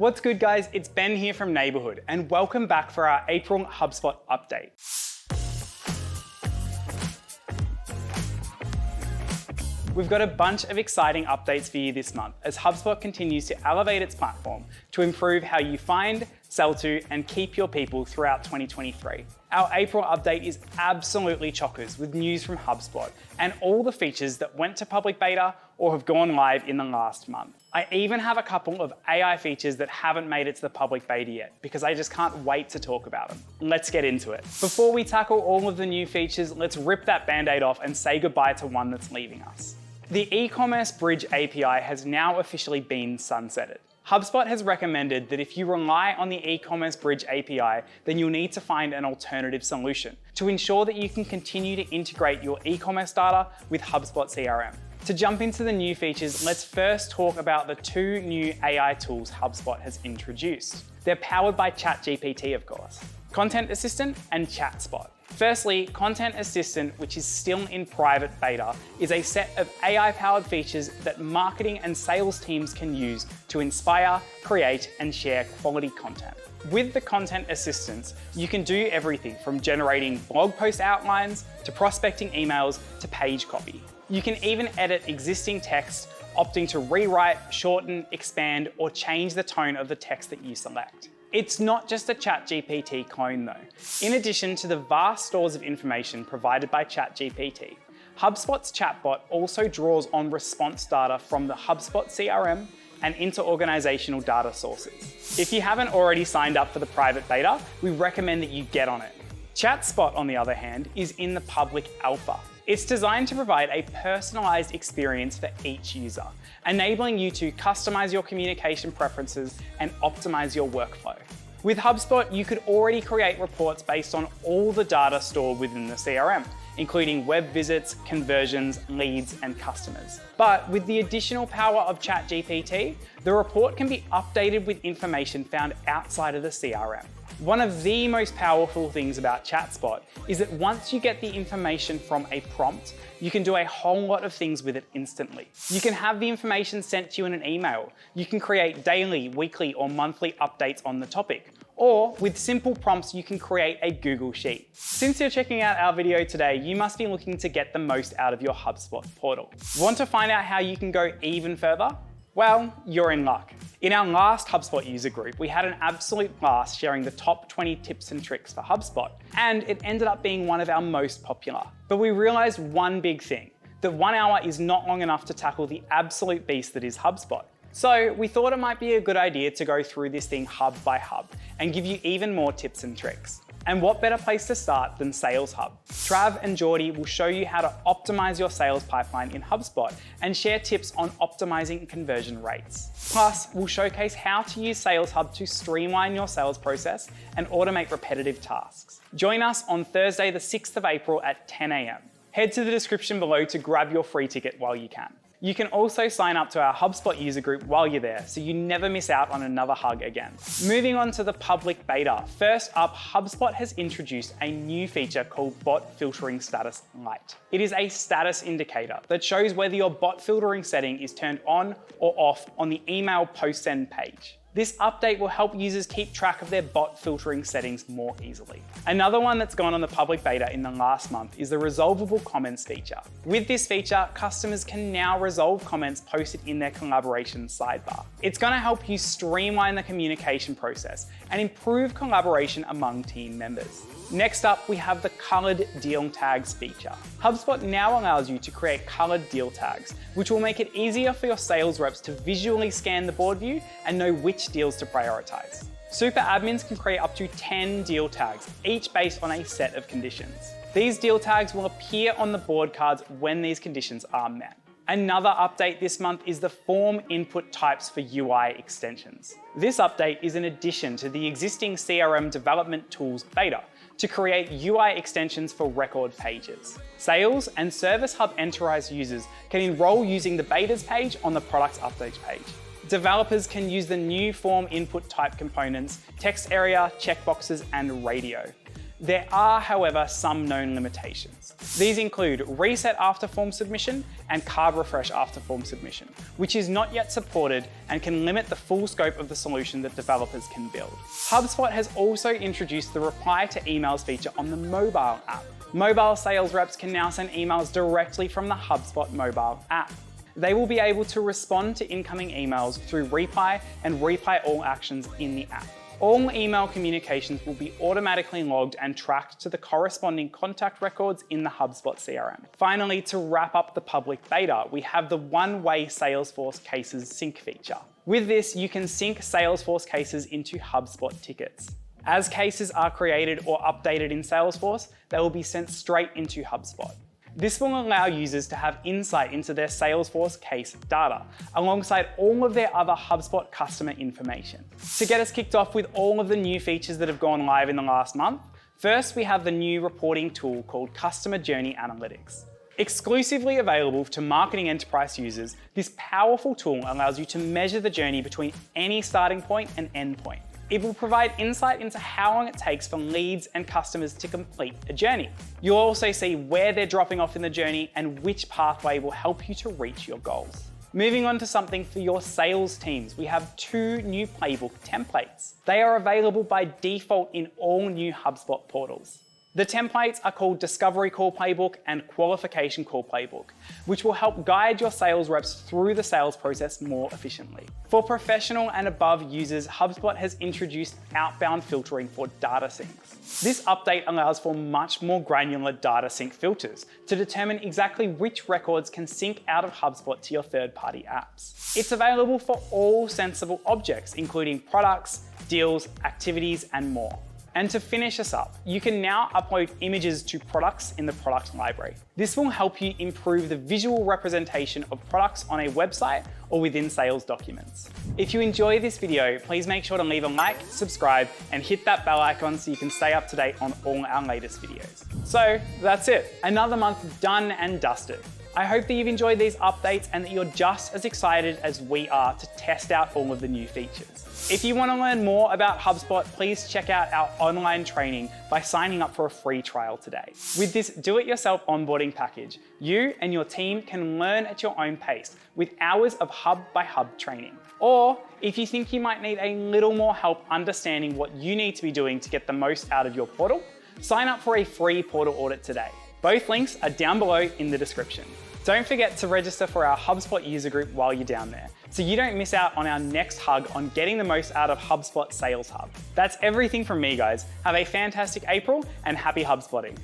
What's good, guys? It's Ben here from Neighbourhood, and welcome back for our April HubSpot update. We've got a bunch of exciting updates for you this month as HubSpot continues to elevate its platform to improve how you find, sell to, and keep your people throughout 2023. Our April update is absolutely chockers with news from HubSpot and all the features that went to public beta or have gone live in the last month. I even have a couple of AI features that haven't made it to the public beta yet because I just can't wait to talk about them. Let's get into it. Before we tackle all of the new features, let's rip that band-aid off and say goodbye to one that's leaving us. The e-commerce bridge API has now officially been sunsetted. HubSpot has recommended that if you rely on the e-commerce bridge API, then you'll need to find an alternative solution to ensure that you can continue to integrate your e-commerce data with HubSpot CRM. To jump into the new features, let's first talk about the two new AI tools HubSpot has introduced. They're powered by ChatGPT, of course. Content Assistant and ChatSpot. Firstly, Content Assistant, which is still in private beta, is a set of AI-powered features that marketing and sales teams can use to inspire, create, and share quality content. With the Content Assistants, you can do everything from generating blog post outlines, to prospecting emails, to page copy. You can even edit existing text, opting to rewrite, shorten, expand, or change the tone of the text that you select. It's not just a ChatGPT clone though. In addition to the vast stores of information provided by ChatGPT, HubSpot's chatbot also draws on response data from the HubSpot CRM and inter-organizational data sources. If you haven't already signed up for the private beta, we recommend that you get on it. ChatSpot, on the other hand, is in the public alpha. It's designed to provide a personalized experience for each user, enabling you to customize your communication preferences and optimize your workflow. With HubSpot, you could already create reports based on all the data stored within the CRM, including web visits, conversions, leads, and customers. But with the additional power of ChatGPT, the report can be updated with information found outside of the CRM. One of the most powerful things about ChatSpot is that once you get the information from a prompt, you can do a whole lot of things with it instantly. You can have the information sent to you in an email. You can create daily, weekly, or monthly updates on the topic. Or with simple prompts, you can create a Google Sheet. Since you're checking out our video today, you must be looking to get the most out of your HubSpot portal. Want to find out how you can go even further? Well, you're in luck. In our last HubSpot user group, we had an absolute blast sharing the top 20 tips and tricks for HubSpot, and it ended up being one of our most popular. But we realized one big thing, that 1 hour is not long enough to tackle the absolute beast that is HubSpot. So we thought it might be a good idea to go through this thing hub by hub and give you even more tips and tricks. And what better place to start than Sales Hub? Trav and Geordie will show you how to optimize your sales pipeline in HubSpot and share tips on optimizing conversion rates. Plus, we'll showcase how to use Sales Hub to streamline your sales process and automate repetitive tasks. Join us on Thursday, the 6th of April at 10 a.m. Head to the description below to grab your free ticket while you can. You can also sign up to our HubSpot user group while you're there, so you never miss out on another hug again. Moving on to the public beta. First up, HubSpot has introduced a new feature called Bot Filtering Status Lite. It is a status indicator that shows whether your bot filtering setting is turned on or off on the email post-send page. This update will help users keep track of their bot filtering settings more easily. Another one that's gone on the public beta in the last month is the resolvable comments feature. With this feature, customers can now resolve comments posted in their collaboration sidebar. It's going to help you streamline the communication process and improve collaboration among team members. Next up, we have the colored deal tags feature. HubSpot now allows you to create colored deal tags, which will make it easier for your sales reps to visually scan the board view and know which deals to prioritize. Super admins can create up to 10 deal tags, each based on a set of conditions. These deal tags will appear on the board cards when these conditions are met. Another update this month is the form input types for UI extensions. This update is an addition to the existing CRM development tools beta to create UI extensions for record pages. Sales and Service Hub Enterprise users can enroll using the betas page on the products updates page. Developers can use the new form input type components, text area, checkboxes, and radio. There are, however, some known limitations. These include reset after form submission and card refresh after form submission, which is not yet supported and can limit the full scope of the solution that developers can build. HubSpot has also introduced the reply to emails feature on the mobile app. Mobile sales reps can now send emails directly from the HubSpot mobile app. They will be able to respond to incoming emails through reply and reply all actions in the app. All email communications will be automatically logged and tracked to the corresponding contact records in the HubSpot CRM. Finally, to wrap up the public beta, we have the one-way Salesforce cases sync feature. With this, you can sync Salesforce cases into HubSpot tickets. As cases are created or updated in Salesforce, they will be sent straight into HubSpot. This will allow users to have insight into their Salesforce case data, alongside all of their other HubSpot customer information. To get us kicked off with all of the new features that have gone live in the last month, first we have the new reporting tool called Customer Journey Analytics. Exclusively available to marketing enterprise users, this powerful tool allows you to measure the journey between any starting point and end point. It will provide insight into how long it takes for leads and customers to complete a journey. You'll also see where they're dropping off in the journey and which pathway will help you to reach your goals. Moving on to something for your sales teams, we have 2 new playbook templates. They are available by default in all new HubSpot portals. The templates are called Discovery Call Playbook and Qualification Call Playbook, which will help guide your sales reps through the sales process more efficiently. For professional and above users, HubSpot has introduced outbound filtering for data syncs. This update allows for much more granular data sync filters to determine exactly which records can sync out of HubSpot to your third-party apps. It's available for all sensible objects, including products, deals, activities, and more. And to finish us up, you can now upload images to products in the product library. This will help you improve the visual representation of products on a website or within sales documents. If you enjoy this video, please make sure to leave a like, subscribe, and hit that bell icon so you can stay up to date on all our latest videos. So that's it, another month done and dusted. I hope that you've enjoyed these updates and that you're just as excited as we are to test out all of the new features. If you want to learn more about HubSpot, please check out our online training by signing up for a free trial today. With this do-it-yourself onboarding package, you and your team can learn at your own pace with hours of hub-by-hub training. Or if you think you might need a little more help understanding what you need to be doing to get the most out of your portal, sign up for a free portal audit today. Both links are down below in the description. Don't forget to register for our HubSpot user group while you're down there, so you don't miss out on our next hug on getting the most out of HubSpot Sales Hub. That's everything from me, guys. Have a fantastic April and happy HubSpotting.